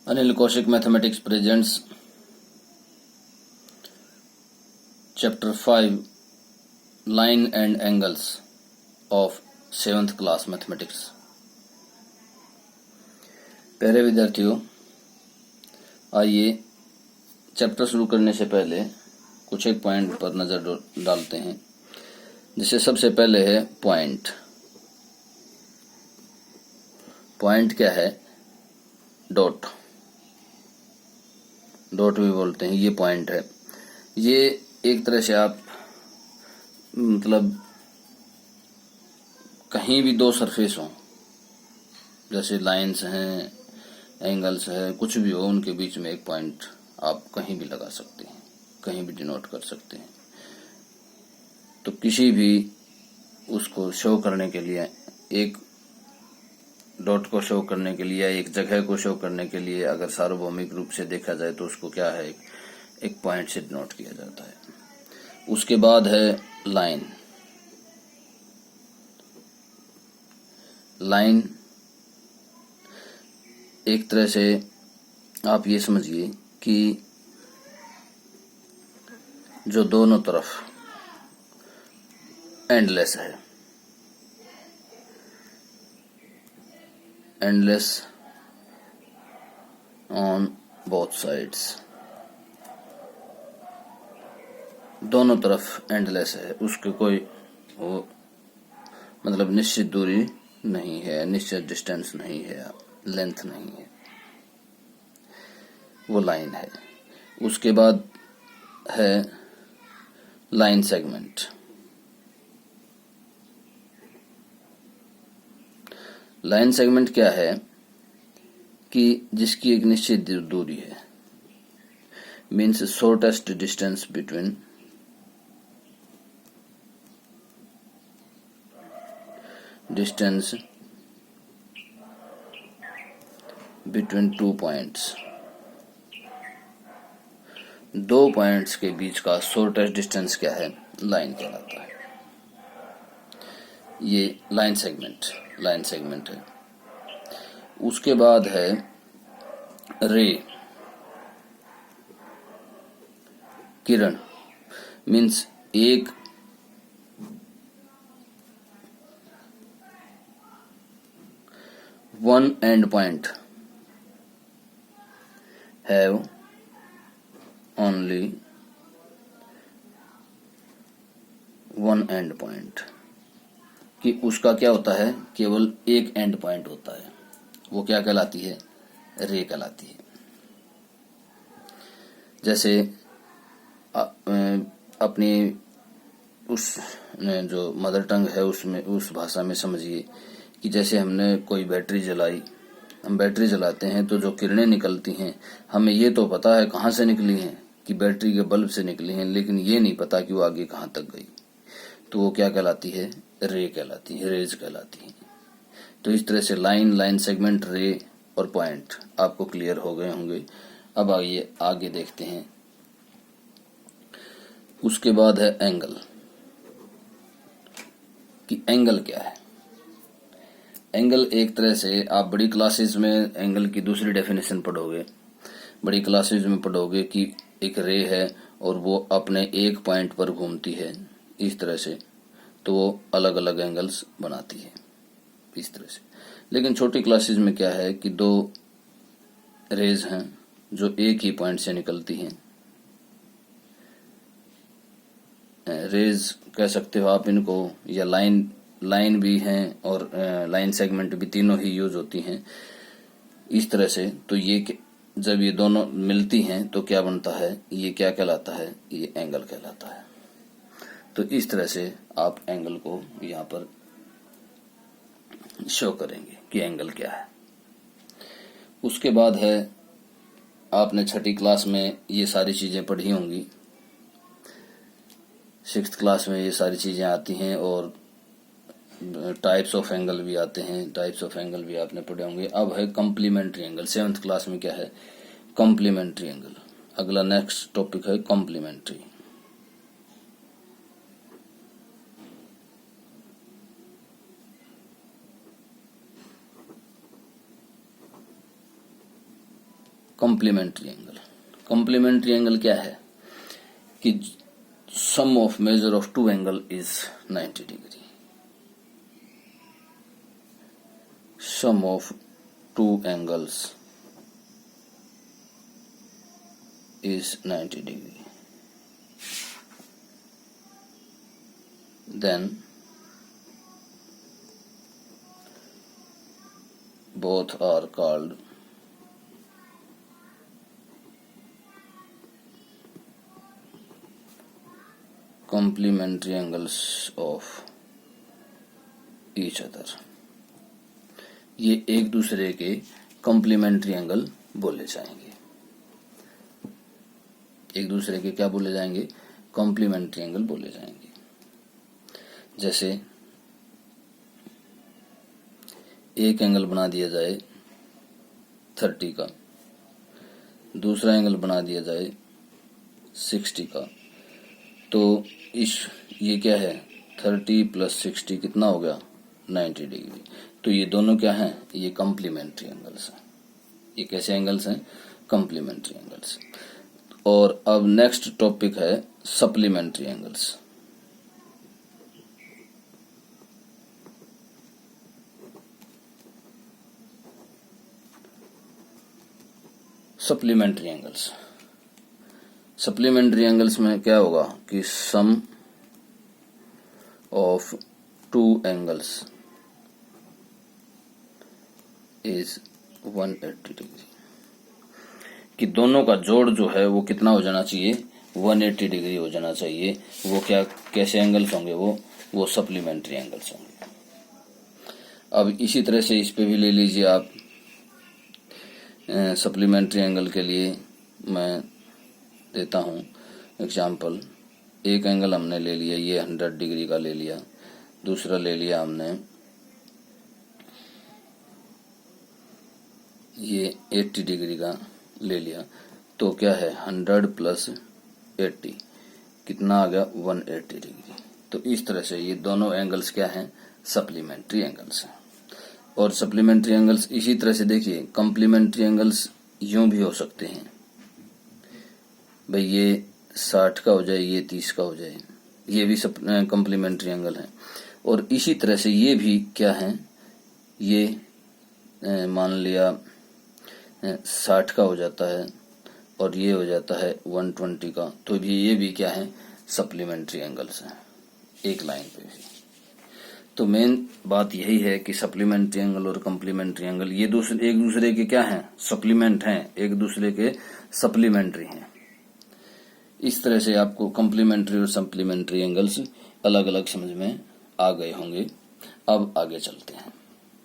Anil Kaushik mathematics presents chapter 5 line and angles of 7th class mathematics. प्यारे विद्यार्थियों, आइए chapter शुरू करने से पहले कुछ एक पॉइंट पर नजर डालते हैं। जिससे सबसे पहले है पॉइंट। पॉइंट क्या है? डॉट, डॉट भी बोलते हैं। ये पॉइंट है। ये एक तरह से आप मतलब कहीं भी दो सरफेस हों, जैसे लाइंस हैं, एंगल्स है, कुछ भी हो, उनके बीच में एक पॉइंट आप कहीं भी लगा सकते हैं, कहीं भी डिनोट कर सकते हैं। तो किसी भी उसको शो करने के लिए, एक डॉट को शो करने के लिए, एक जगह को शो करने के लिए, अगर सार्वभौमिक रूप से देखा जाए तो उसको क्या है, एक पॉइंट से डिनोट किया जाता है। उसके बाद है लाइन। लाइन एक तरह से आप ये समझिए कि जो दोनों तरफ एंडलेस है, एंडलेस ऑन बोथ साइड्स, दोनों तरफ एंडलेस है। उसके कोई वो मतलब निश्चित दूरी नहीं है, निश्चित डिस्टेंस नहीं है, लेंथ नहीं है, वो लाइन है। उसके बाद है लाइन सेगमेंट। लाइन सेगमेंट क्या है कि जिसकी एक निश्चित दूरी है, means shortest distance between two points. दो पॉइंट्स के बीच का शॉर्टेस्ट डिस्टेंस क्या है? लाइन कहलाता है। ये लाइन सेगमेंट है। उसके बाद है रे, किरण। मीन्स एक one and point have only one and point, कि उसका क्या होता है, केवल एक एंड पॉइंट होता है। वो क्या कहलाती है? रे कहलाती है। जैसे अपनी उस जो मदर टंग है उसमें, उस भाषा में समझिए कि जैसे हमने कोई बैटरी जलाई, हम बैटरी जलाते हैं तो जो किरणें निकलती हैं, हमें ये तो पता है कहाँ से निकली हैं, कि बैटरी के बल्ब से निकली हैं, लेकिन ये नहीं पता कि वो आगे कहाँ तक गई। तो वो क्या कहलाती है? रे कहलाती है, रेज कहलाती है। तो इस तरह से लाइन, लाइन सेगमेंट, रे और पॉइंट आपको क्लियर हो गए होंगे। अब आइए आगे देखते हैं। उसके बाद है एंगल, कि एंगल क्या है। एंगल एक तरह से आप बड़ी क्लासेस में एंगल की दूसरी डेफिनेशन पढ़ोगे। बड़ी क्लासेस में पढ़ोगे कि एक रे है और वो अपने एक पॉइंट पर घूमती है इस तरह से, तो वो अलग अलग एंगल्स बनाती है इस तरह से। लेकिन छोटी क्लासेस में क्या है कि दो रेज हैं जो एक ही पॉइंट से निकलती हैं। रेज कह सकते हो आप इनको, या लाइन भी हैं और लाइन सेगमेंट भी, तीनों ही यूज होती हैं इस तरह से। तो ये जब ये दोनों मिलती हैं तो क्या बनता है? ये क्या कहलाता है? ये एंगल कहलाता है। तो इस तरह से आप एंगल को यहाँ पर शो करेंगे कि एंगल क्या है। उसके बाद है, आपने छठी क्लास में ये सारी चीजें पढ़ी होंगी, 6th क्लास में ये सारी चीजें आती हैं, और टाइप्स ऑफ एंगल भी आते हैं, टाइप्स ऑफ एंगल भी आपने पढ़े होंगे। अब है कॉम्प्लीमेंट्री एंगल। 7th क्लास में क्या है? Complementary angle. अगला नेक्स्ट टॉपिक है complementary. Complementary angle. Complementary angle क्या है कि sum of measure of two angle is 90 degree. Sum of two angles is 90 degree. Then both are called complementary angles of each other। ये एक दूसरे के complementary angle बोले जाएंगे। एक दूसरे के क्या बोले जाएंगे? कॉम्प्लीमेंट्री एंगल बोले जाएंगे। जैसे एक एंगल बना दिया जाए 30 का, दूसरा एंगल बना दिया जाए 60 का, तो ये क्या है? 30 + 60 कितना हो गया? 90 डिग्री। तो ये दोनों क्या हैं? ये कॉम्प्लीमेंट्री एंगल्स हैं। ये कैसे एंगल्स हैं? Complementary angles. और अब नेक्स्ट टॉपिक है supplementary angles. Supplementary angles. Supplementary angles में क्या होगा कि sum of two angles is 180 degree. कि दोनों का जोड़ जो है वो कितना हो जाना चाहिए? 180 डिग्री हो जाना चाहिए। वो क्या कैसे एंगल्स होंगे? वो सप्लीमेंट्री एंगल्स होंगे। अब इसी तरह से इस पे भी ले लीजिए आप। सप्लीमेंट्री एंगल के लिए मैं देता हूं एग्जाम्पल। एक एंगल हमने ले लिया, ये 100 डिग्री का ले लिया। दूसरा ले लिया हमने ये 80 डिग्री का ले लिया। तो क्या है? 100 + 80 कितना आ गया? 180 डिग्री। तो इस तरह से ये दोनों एंगल्स क्या हैं? सप्लीमेंट्री एंगल्स हैं। और सप्लीमेंट्री एंगल्स इसी तरह से देखिए, कॉम्प्लीमेंट्री एंगल्स यूं भी हो सकते हैं भाई, ये 60 का हो जाए, ये 30 का हो जाए, ये भी कॉम्प्लीमेंट्री एंगल है। और इसी तरह से ये भी क्या है? ये मान लिया 60 का हो जाता है और ये हो जाता है 120 का, तो भी ये भी क्या है? सप्लीमेंट्री एंगल्स हैं एक लाइन पे भी। तो मेन बात यही है कि सप्लीमेंट्री एंगल और कॉम्प्लीमेंट्री एंगल ये एक दूसरे के क्या हैं? सप्लीमेंट हैं, एक दूसरे के सप्लीमेंट्री हैं। इस तरह से आपको कॉम्प्लीमेंट्री और सप्लीमेंट्री एंगल्स अलग अलग समझ में आ गए होंगे। अब आगे चलते हैं।